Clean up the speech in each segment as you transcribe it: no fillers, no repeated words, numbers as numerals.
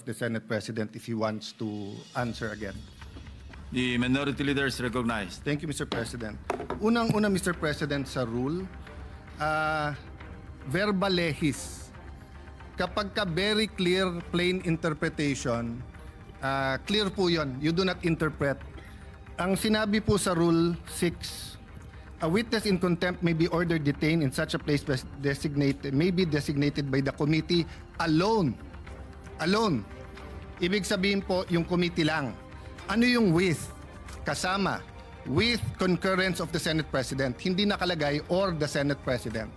the Senate President if he wants to answer again. The minority leader is recognized. Thank you, Mr. President. Unang-una, Mr. President, sa rule, verba lehis. Kapag ka very clear, plain interpretation, clear po yun. You do not interpret. Ang sinabi po sa Rule 6, a witness in contempt may be ordered detained in such a place may be designated by the committee alone. Alone. Ibig sabihin po, yung committee lang. Ano yung with? Kasama. With concurrence of the Senate President. Hindi nakalagay or the Senate President.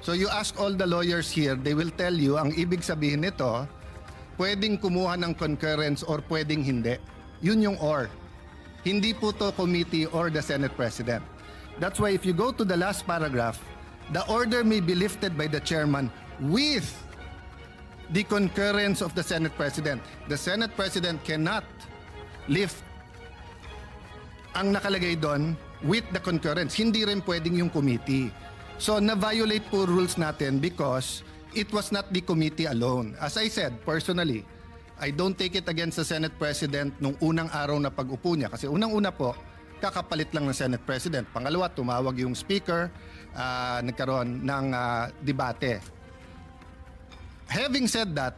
So you ask all the lawyers here, they will tell you, ang ibig sabihin nito, pwedeng kumuha ng concurrence or pwedeng hindi. Yun yung or. Hindi po to committee or the Senate President. That's why if you go to the last paragraph, the order may be lifted by the chairman with the concurrence of the Senate President. The Senate President cannot lift ang nakalagay doon with the concurrence. Hindi rin pwedeng yung committee. So na-violate po rules natin because it was not the committee alone. As I said, personally, I don't take it against the Senate President nung unang araw na pag-upo niya. Kasi unang-una po, kakapalit lang ng Senate President. Pangalawa, tumawag yung Speaker, nagkaroon ng debate. Having said that,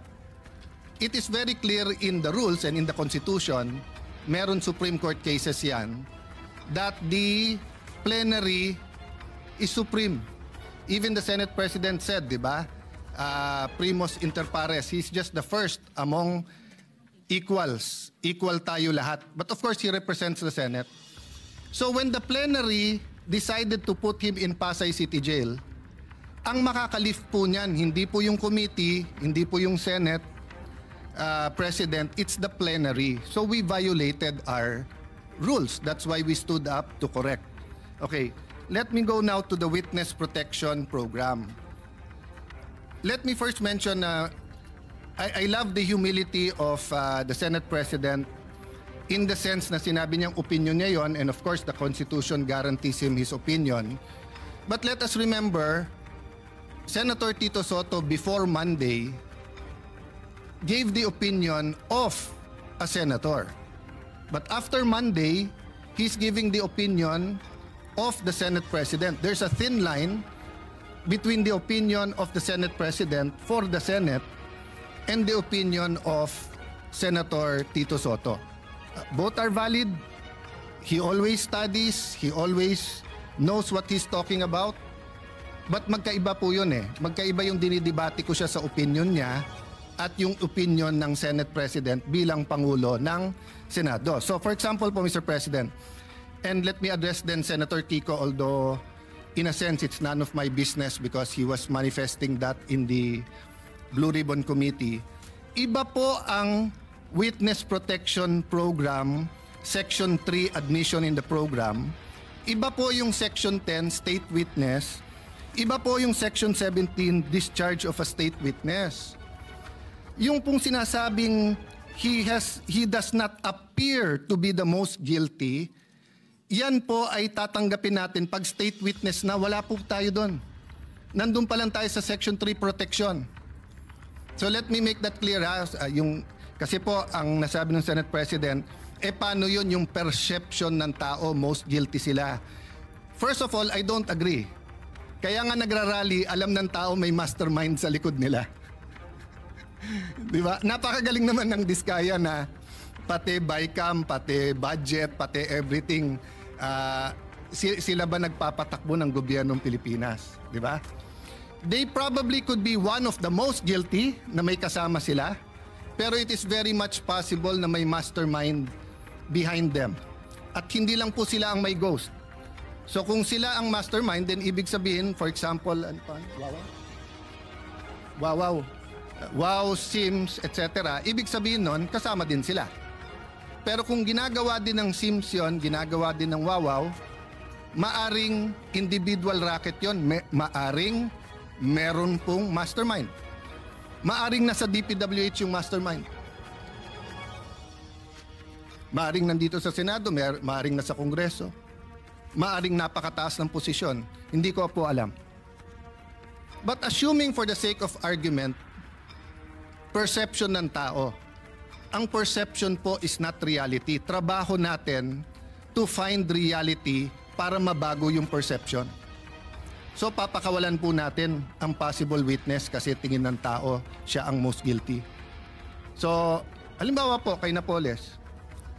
it is very clear in the rules and in the Constitution, meron Supreme Court cases yan, that the plenary is supreme. Even the Senate President said, di ba, primus inter pares, he's just the first among equals. Equal tayo lahat. But of course, he represents the Senate. So when the plenary decided to put him in Pasay City Jail, ang makakalift po niyan, hindi po yung committee, hindi po yung Senate President, it's the plenary. So we violated our rules. That's why we stood up to correct. Okay, let me go now to the Witness Protection Program. Let me first mention, I love the humility of the Senate President in the sense na sinabi niyang opinion niya yon, and of course the Constitution guarantees him his opinion. But let us remember, Senator Tito Soto before Monday gave the opinion of a senator. But after Monday, he's giving the opinion of the Senate President. There's a thin line between the opinion of the Senate President for the Senate and the opinion of Senator Tito Soto. Both are valid. He always studies. He always knows what he's talking about. But magkaiba po yun eh. Magkaiba yung dinidebate ko siya sa opinion niya at yung opinion ng Senate President bilang Pangulo ng Senado. So for example po, Mr. President, and let me address then Senator Kiko, although in a sense it's none of my business because he was manifesting that in the Blue Ribbon Committee. Iba po ang Witness Protection Program, Section 3, Admission in the Program. Iba po yung Section 10, State Witness. Iba po yung Section 17, Discharge of a State Witness. Yung pong sinasabing he does not appear to be the most guilty, yan po ay tatanggapin natin pag state witness na wala po tayo doon. Nandun pa lang tayo sa Section 3 Protection. So let me make that clear ha. Kasi po, ang nasabi ng Senate President, paano yun yung perception ng tao, most guilty sila? First of all, I don't agree. Kaya nga nagrarally, alam ng tao may mastermind sa likod nila. Di ba? Napakagaling naman ng Diskaya na pati BICAM, pati budget, pati everything, sila ba nagpapatakbo ng gobyernong Pilipinas? Di ba? They probably could be one of the most guilty na may kasama sila. Pero it is very much possible na may mastermind behind them. At hindi lang po sila ang may ghost. So kung sila ang mastermind, then ibig sabihin, for example, ano pa? Wow, Sims, etc. Ibig sabihin nun, kasama din sila. Pero kung ginagawa din ng Sims yun, ginagawa din ng Wawaw, maaring individual racket yun. Maaring meron pong mastermind. Maaring nasa DPWH yung mastermind. Maaring nandito sa Senado, maaring nasa Kongreso. Maaring napakataas ng posisyon. Hindi ko po alam. But assuming for the sake of argument, perception ng tao. Ang perception po is not reality. Trabaho natin to find reality para mabago yung perception. So papakawalan po natin ang possible witness kasi tingin ng tao siya ang most guilty. So, halimbawa po kay Napoles,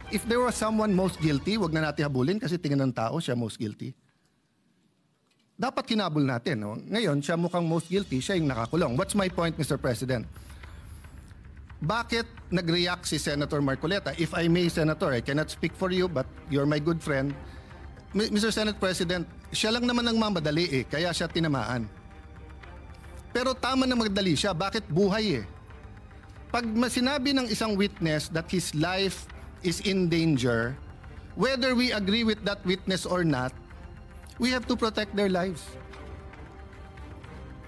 if there was someone most guilty, wag na natin habulin kasi tingin ng tao siya most guilty. Dapat hinabol natin. No? Ngayon, siya mukhang most guilty, siya yung nakakulong. What's my point, Mr. President? Bakit nag-react si Senator Marcoleta? If I may, Senator, I cannot speak for you, but you're my good friend. Mr. Senate President, siya lang naman ang mamadali kaya siya tinamaan. Pero tama na magdali siya, bakit buhay Pag sinabi ng isang witness that his life is in danger, whether we agree with that witness or not, we have to protect their lives.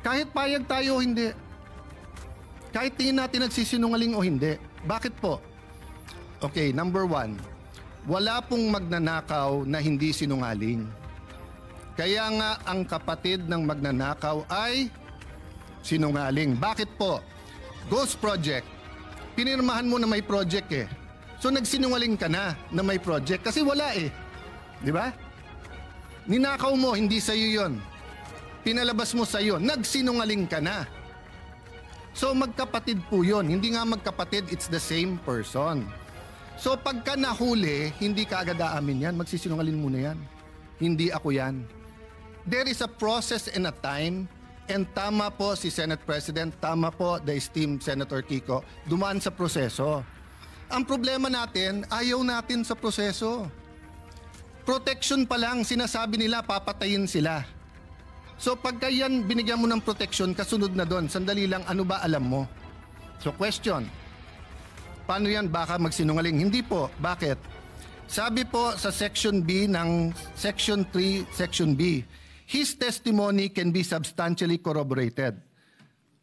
Kahit payag tayo o hindi. Kahit tingin natin nagsisinungaling o hindi. Bakit po? Okay, number 1. Wala pong magnanakaw na hindi sinungaling. Kaya nga ang kapatid ng magnanakaw ay sinungaling. Bakit po? Ghost Project. Pinirmahan mo na may project So nagsinungaling ka na may project kasi wala Di ba? Ninakaw mo, hindi sa'yo yun. Pinalabas mo sa'yo, nagsinungaling ka na. So magkapatid po yun. Hindi nga magkapatid, it's the same person. So pagka nahuli, hindi ka agad aamin yan. Magsisinungaling muna yan. Hindi ako yan. There is a process and a time. And tama po si Senate President, tama po the esteemed Senator Kiko, dumaan sa proseso. Ang problema natin, ayaw natin sa proseso. Protection pa lang, sinasabi nila, papatayin sila. So pagka yan, binigyan mo ng protection, kasunod na doon, sandali lang, ano ba alam mo? So question, paano yan baka magsinungaling? Hindi po. Bakit? Sabi po sa Section B ng Section 3, Section B, his testimony can be substantially corroborated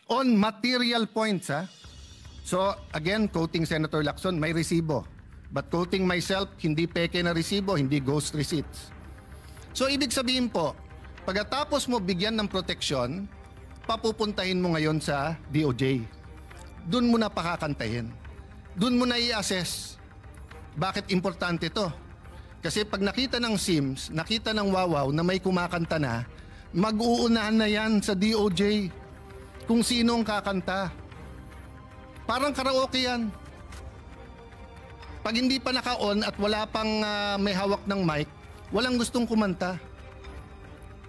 on material points. So again, quoting Senator Lacson, may resibo. But quoting myself, hindi peke na resibo, hindi ghost receipts. So ibig sabihin po, pagkatapos mo bigyan ng proteksyon, papupuntahin mo ngayon sa DOJ. Doon mo na pakakantahin. Doon mo na i-assess. Bakit importante to? Kasi pag nakita ng SIMS, nakita ng Wawaw na may kumakanta na, mag-uunahan na yan sa DOJ kung sino ang kakanta. Parang karaoke yan. Pag hindi pa naka-on at wala pang may hawak ng mic, walang gustong kumanta.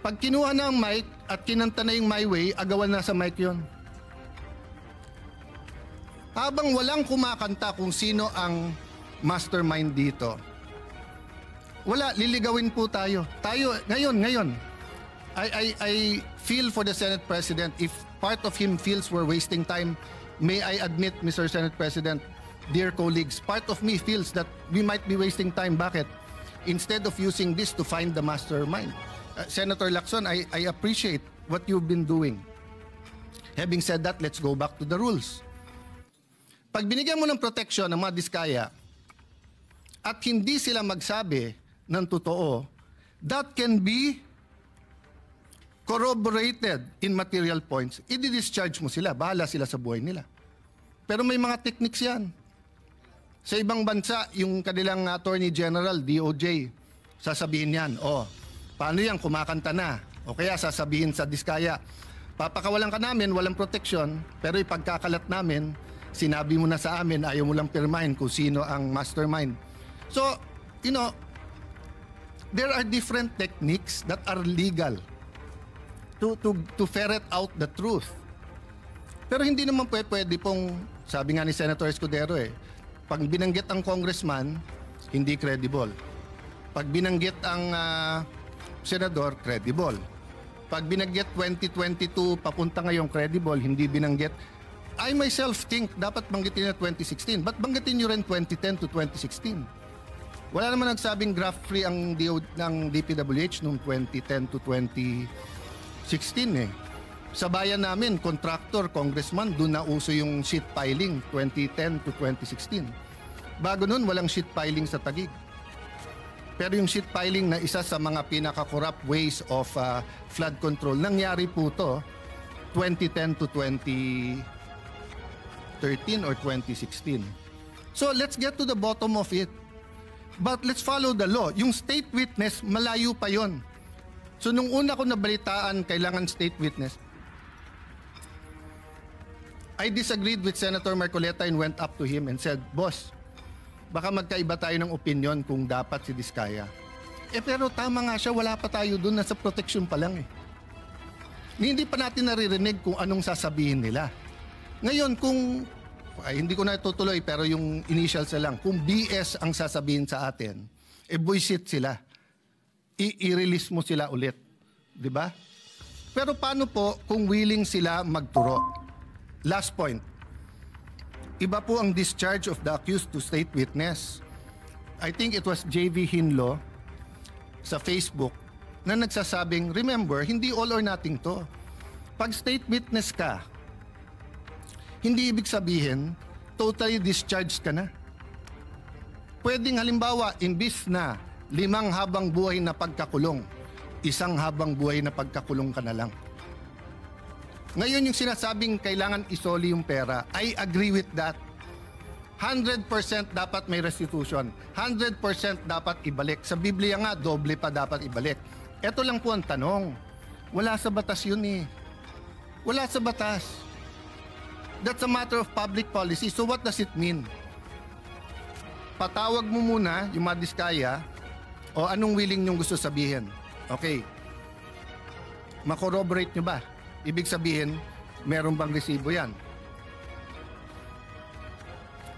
Pag kinuha na ang mic at kinanta na yung My Way, agawan na sa mic yon. Habang walang kumakanta kung sino ang mastermind dito, wala, liligawin po tayo. Ngayon, I feel for the Senate President, if part of him feels we're wasting time, may I admit, Mr. Senate President, dear colleagues, part of me feels that we might be wasting time. Bakit? Instead of using this to find the mastermind. Senator Lacson, I appreciate what you've been doing. Having said that, let's go back to the rules. Pag binigyan mo ng protection ng mga diskaya at hindi sila magsabi ng totoo, that can be corroborated in material points. I-discharge mo sila, bahala sila sa buhay nila. Pero may mga techniques yan. Sa ibang bansa, yung kanilang Attorney General, DOJ, sasabihin yan, paano yan, kumakanta na? O kaya sasabihin sa diskaya, papakawalan ka namin, walang protection, pero ipagkakalat namin, sinabi mo na sa amin, ayaw mo lang pirmahin kung sino ang mastermind. So, there are different techniques that are legal to ferret out the truth. Pero hindi naman pwede pong, sabi nga ni Senator Escudero pag binanggit ang congressman, hindi credible. Pag binanggit ang senador, credible. Pag binanggit 2022, papunta ngayong credible, hindi binanggit. I myself think dapat banggitin na 2016. Ba't banggitin nyo rin 2010 to 2016? Wala naman nagsabing graft-free ang ng DPWH noong 2010 to 2016 Sa bayan namin, contractor, congressman, doon na uso yung sheet piling 2010 to 2016. Bago nun, walang sheet piling sa Taguig. Pero yung sheet piling na isa sa mga pinaka-corrupt ways of flood control, nangyari po to 2010 to 2016. 2013 or 2016. So let's get to the bottom of it. But let's follow the law. Yung state witness, malayo pa yon. So nung una ko nabalitaan, kailangan state witness, I disagreed with Senator Marcoleta and went up to him and said, Boss, baka magkaiba tayo ng opinion kung dapat si Diskaya. Pero tama nga siya, wala pa tayo dun, nasa protection pa lang eh. Hindi pa natin naririnig kung anong sasabihin nila. Ngayon, kung hindi ko na tutuloy pero yung initials na lang, kung BS ang sasabihin sa atin, buisit sila. I-release mo sila ulit. Di ba? Pero paano po kung willing sila magturo? Last point. Iba po ang discharge of the accused to state witness. I think it was JV Hinlo sa Facebook na nagsasabing, remember, hindi all or nothing to. Pag state witness ka, hindi ibig sabihin, totally discharged ka na. Pwedeng halimbawa, imbis na 5 habang buhay na pagkakulong, 1 habang buhay na pagkakulong ka na lang. Ngayon yung sinasabing kailangan isoli yung pera, I agree with that. 100% dapat may restitution. 100% dapat ibalik. Sa Biblia nga, doble pa dapat ibalik. Ito lang po ang tanong. Wala sa batas yun eh. Wala sa batas. That's a matter of public policy. So what does it mean? Patawag mo muna yung mga Diskaya o anong willing nyong gusto sabihin. Okay. Makorroborate nyo ba? Ibig sabihin, meron bang resibo yan?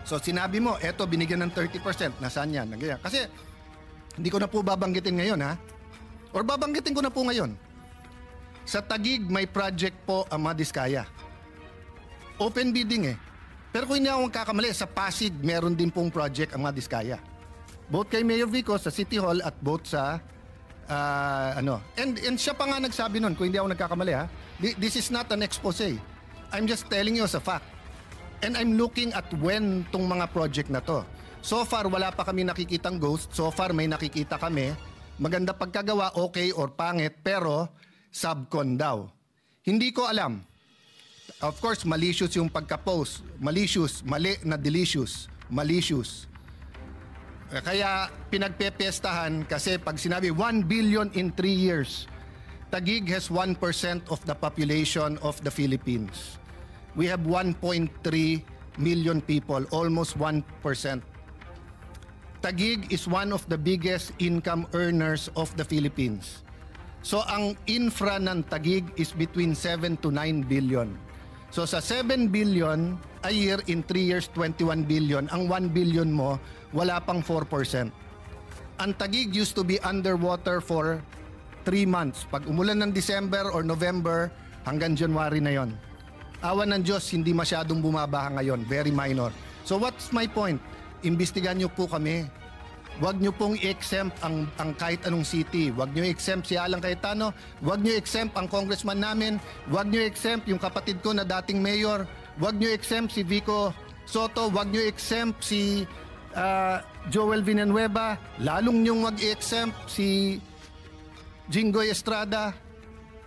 So sinabi mo, eto binigyan ng 30%. Nasaan yan? Kasi hindi ko na po babanggitin ngayon ha. Or babanggitin ko na po ngayon. Sa Taguig, may project po ang mga Diskaya. Open bidding eh. Pero kung hindi ako magkakamali, sa Pasig, meron din pong project ang mga Diskaya. Both kay Mayor Vico sa City Hall at both sa And siya pa nga nagsabi nun, kung hindi ako nagkakamali ha. This is not an expose. I'm just telling you as a fact. And I'm looking at when tong mga project na to. So far, wala pa kami nakikitang ghost. So far, may nakikita kami. Maganda pagkagawa, okay or pangit, pero subcon daw. Hindi ko alam. Of course, malicious yung pagka-post. Malicious, mali na delicious. Malicious. Kaya pinagpepestahan kasi pag sinabi 1 billion in 3 years, Taguig has 1% of the population of the Philippines. We have 1.3 million people, almost 1%. Taguig is one of the biggest income earners of the Philippines. So ang infra ng Taguig is between 7 to 9 billion. So sa 7 billion a year in 3 years, 21 billion. Ang 1 billion mo, wala pang 4%. Ang Taguig used to be underwater for 3 months. Pag umulan ng December or November, hanggang January na yon. Awa ng Diyos, hindi masyadong bumabaha ngayon. Very minor. So what's my point? Imbestigahan nyo po kami. Huwag nyo pong i-exempt ang kahit anong city. Huwag nyo i-exempt si Alan Cayetano. Huwag nyo i-exempt ang congressman namin. Huwag nyo i-exempt yung kapatid ko na dating mayor. Huwag nyo i-exempt si Vico Soto. Huwag nyo i-exempt si Joel Villanueva. Lalong nyong wag i-exempt si Jinggoy Estrada.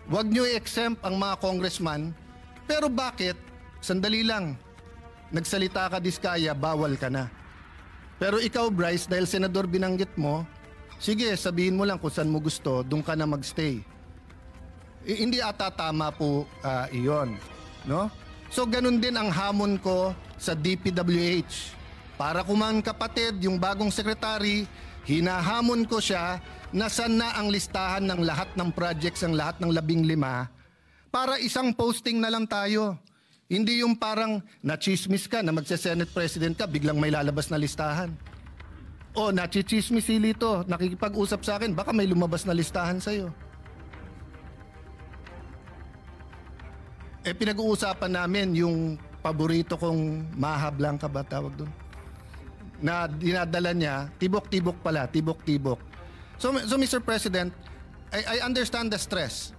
Huwag nyo i-exempt ang mga congressman. Pero bakit? Sandali lang. Nagsalita ka, Diskaya, bawal ka na. Pero ikaw, Bryce, dahil senador binanggit mo, sige, sabihin mo lang kung saan mo gusto, doon ka na magstay. Hindi ata tama po iyon. No? So, ganun din ang hamon ko sa DPWH. Para kumang kapatid, yung bagong sekretary, hinahamon ko siya na saan na ang listahan ng lahat ng projects, ang lahat ng 15, para isang posting na lang tayo. Hindi yung parang nachismis ka na magse-Senate President ka, biglang may lalabas na listahan. O nachichismis si Lito, nakikipag-usap sa akin, baka may lumabas na listahan sa'yo. Pinag-uusapan namin yung paborito kong Maha Blanca ba tawag doon? Na dinadala niya, tibok-tibok pala, tibok-tibok. So Mr. President, I understand the stress.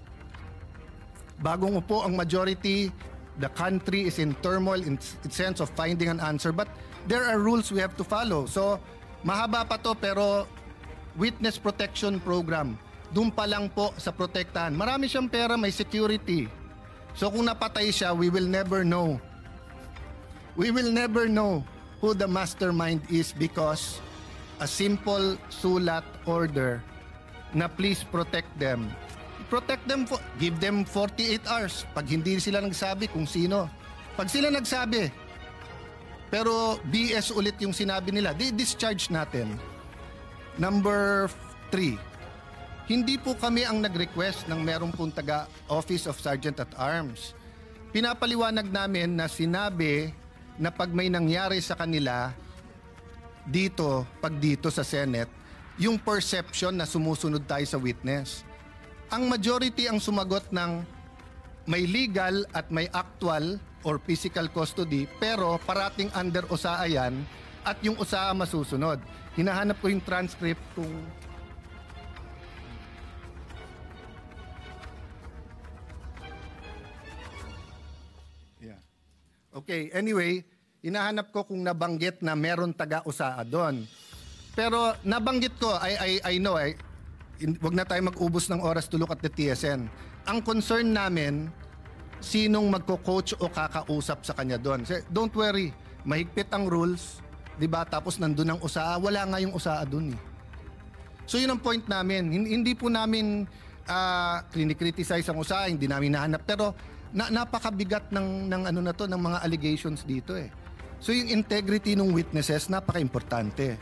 Bagong upo ang majority, the country is in turmoil in sense of finding an answer, but there are rules we have to follow. So, mahaba pa to pero witness protection program, doon pa lang po sa protektahan. Marami siyang pera, may security. So kung napatay siya, we will never know. We will never know who the mastermind is because a simple sulat order na please protect them. Protect them, give them 48 hours. Pag hindi sila nagsabi kung sino. Pag sila nagsabi, pero BS ulit yung sinabi nila, di-discharge natin. Number 3, hindi po kami ang nag-request ng merong pong taga Office of Sergeant at Arms. Pinapaliwanag namin na sinabi na pag may nangyari sa kanila dito, pag dito sa Senate, yung perception na sumusunod tayo sa witness. Ang majority ang sumagot ng may legal at may actual or physical custody pero parating under USAA yan at yung USAA masusunod. Hinahanap ko yung transcript kung okay, anyway, hinahanap ko kung nabanggit na meron taga-USAA doon. Pero nabanggit ko, I know, wag na tayo mag-ubos ng oras to look at the TSN. Ang concern namin, sinong magko-coach o kakausap sa kanya doon. Don't worry, mahigpit ang rules, di ba? Tapos nandun ang USAA, wala nga yung USAA doon eh. So yun ang point namin. Hindi po namin krinikriticize ang USAA, hindi namin nahanap. Pero napakabigat ng ano na to, ng mga allegations dito eh. So yung integrity ng witnesses, napaka-importante.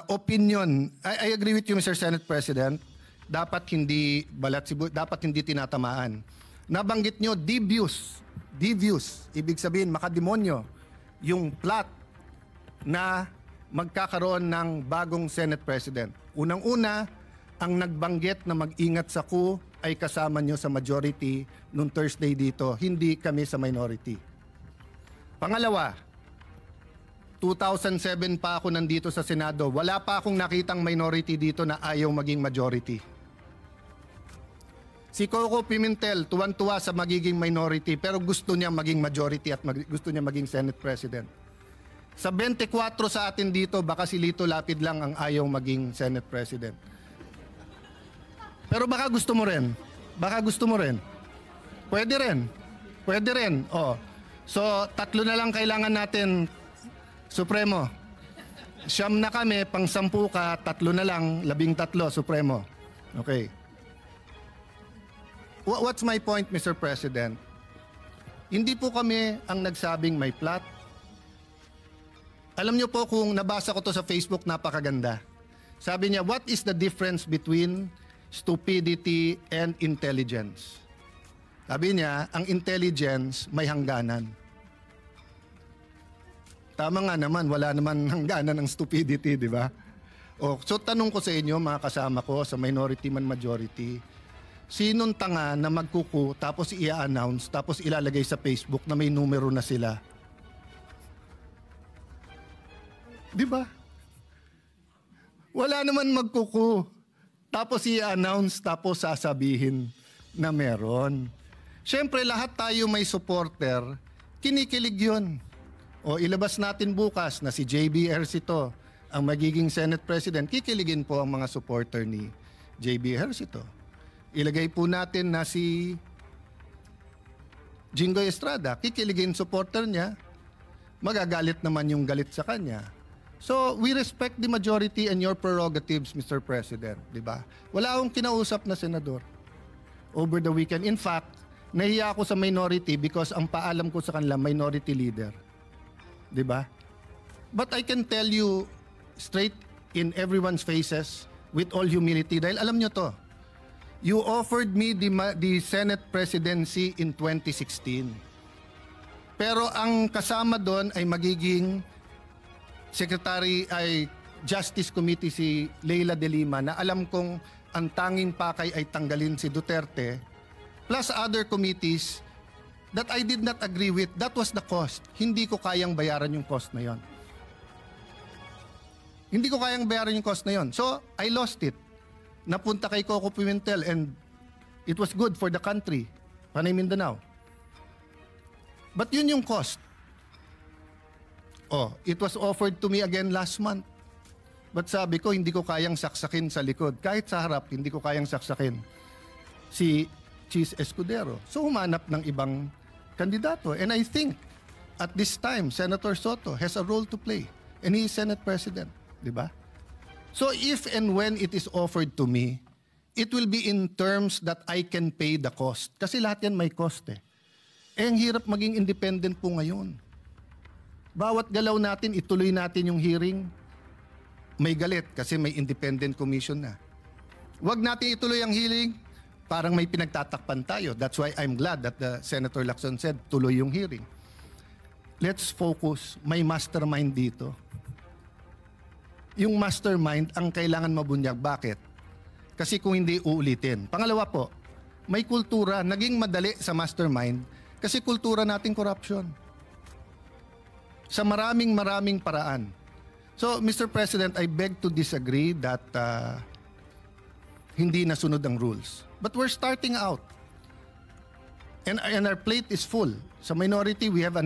Opinion, I agree with you Mr. Senate President, dapat hindi dapat hindi tinatamaan. Nabanggit nyo, devious, ibig sabihin makademonyo, yung plot na magkakaroon ng bagong Senate President. Unang-una, ang nagbanggit na mag-ingat sa coup ay kasama nyo sa majority nung Thursday dito, hindi kami sa minority. Pangalawa, 2007 pa ako nandito sa Senado, wala pa akong nakitang minority dito na ayaw maging majority. Si Coco Pimentel, tuwan-tuwa sa magiging minority pero gusto niya maging majority at gusto niya maging Senate President. Sa 24 sa atin dito, baka si Lito Lapid lang ang ayaw maging Senate President. Pero baka gusto mo rin. Baka gusto mo rin. Pwede rin. Pwede rin. Oh. So, 3 na lang kailangan natin, Supremo. 9 na kami, pang 10 ka, 3 na lang, 13, Supremo. Okay. What's my point, Mr. President? Hindi po kami ang nagsabing may plot. Alam niyo po kung nabasa ko to sa Facebook, napakaganda. Sabi niya, what is the difference between stupidity and intelligence? Sabi niya, ang intelligence may hangganan. Tama nga naman, wala naman hangganan ng stupidity, di ba? So tanong ko sa inyo, mga kasama ko, sa minority man majority, sinong tanga na magkuku tapos i-announce tapos ilalagay sa Facebook na may numero na sila? Di ba? Wala naman magkuku tapos i-announce tapos sasabihin na meron. Siyempre lahat tayo may supporter, kinikilig yun. O ilabas natin bukas na si JB Ejercito ang magiging Senate President, kikiligin po ang mga supporter ni JB Ejercito. Ilagay po natin na si Jingoy Estrada, kikiligin supporter niya, magagalit naman yung galit sa kanya. So, we respect the majority and your prerogatives, Mr. President, di ba? Wala akong kinausap na senador over the weekend. In fact, nahiya ako sa minority because ang paalam ko sa kanila, minority leader. Di ba? But I can tell you straight in everyone's faces with all humility, dahil alam nyo to, you offered me the Senate presidency in 2016. Pero ang kasama doon ay magiging Secretary ay Justice Committee si Leila de Lima na alam kong ang tanging pakay ay tanggalin si Duterte plus other committees that I did not agree with. That was the cost. Hindi ko kayang bayaran yung cost na yon. Hindi ko kayang bayaran yung cost na yon. So, I lost it. Napunta kay Coco Pimentel and it was good for the country. Panay Mindanao. But yun yung cost. Oh, it was offered to me again last month. But sabi ko, hindi ko kayang saksakin sa likod. Kahit sa harap, hindi ko kayang saksakin si Cheese Escudero. So humanap ng ibang kandidato. And I think At this time, Senator Soto has a role to play. And he is Senate President. Di ba? So if and when it is offered to me, it will be in terms that I can pay the cost. Kasi lahat yan may cost eh. Eh, ang hirap maging independent po ngayon. Bawat galaw natin, ituloy natin yung hearing, may galit kasi may independent commission na. Huwag natin ituloy ang hearing, parang may pinagtatakpan tayo. That's why I'm glad that the Senator Lacson said, tuloy yung hearing. Let's focus. May mastermind dito. Yung mastermind ang kailangan mabunyag. Bakit? Kasi kung hindi uulitin. Pangalawa po, may kultura, naging madali sa mastermind kasi kultura nating corruption. Sa maraming paraan. So, Mr. President, I beg to disagree that hindi nasunod ang rules. But we're starting out. And our plate is full. Sa minority, we have a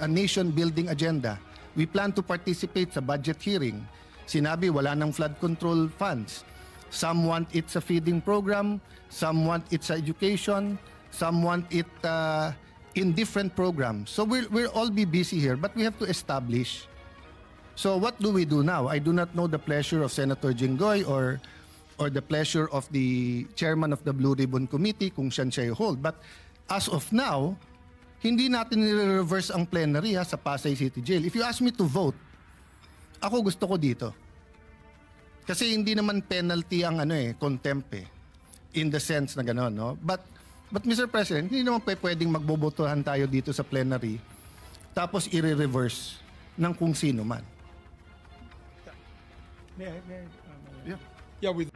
nation-building agenda. We plan to participate sa budget hearing. Sinabi, wala ng flood control funds. Some want it sa feeding program. Some want it sa education. Some want it in different programs. So we'll all be busy here, but we have to establish. So what do we do now? I do not know the pleasure of Senator Jinggoy or the pleasure of the chairman of the Blue Ribbon Committee kung siya hold. But as of now, hindi natin nire-reverse ang plenary sa Pasay City Jail. If you ask me to vote, ako gusto ko dito. Kasi hindi naman penalty ang contempt in the sense na gano'n, no? But Mr. President, hindi naman pwedeng magbobotohan tayo dito sa plenary tapos i-reverse ng kung sino man. May I, Yeah. yeah, with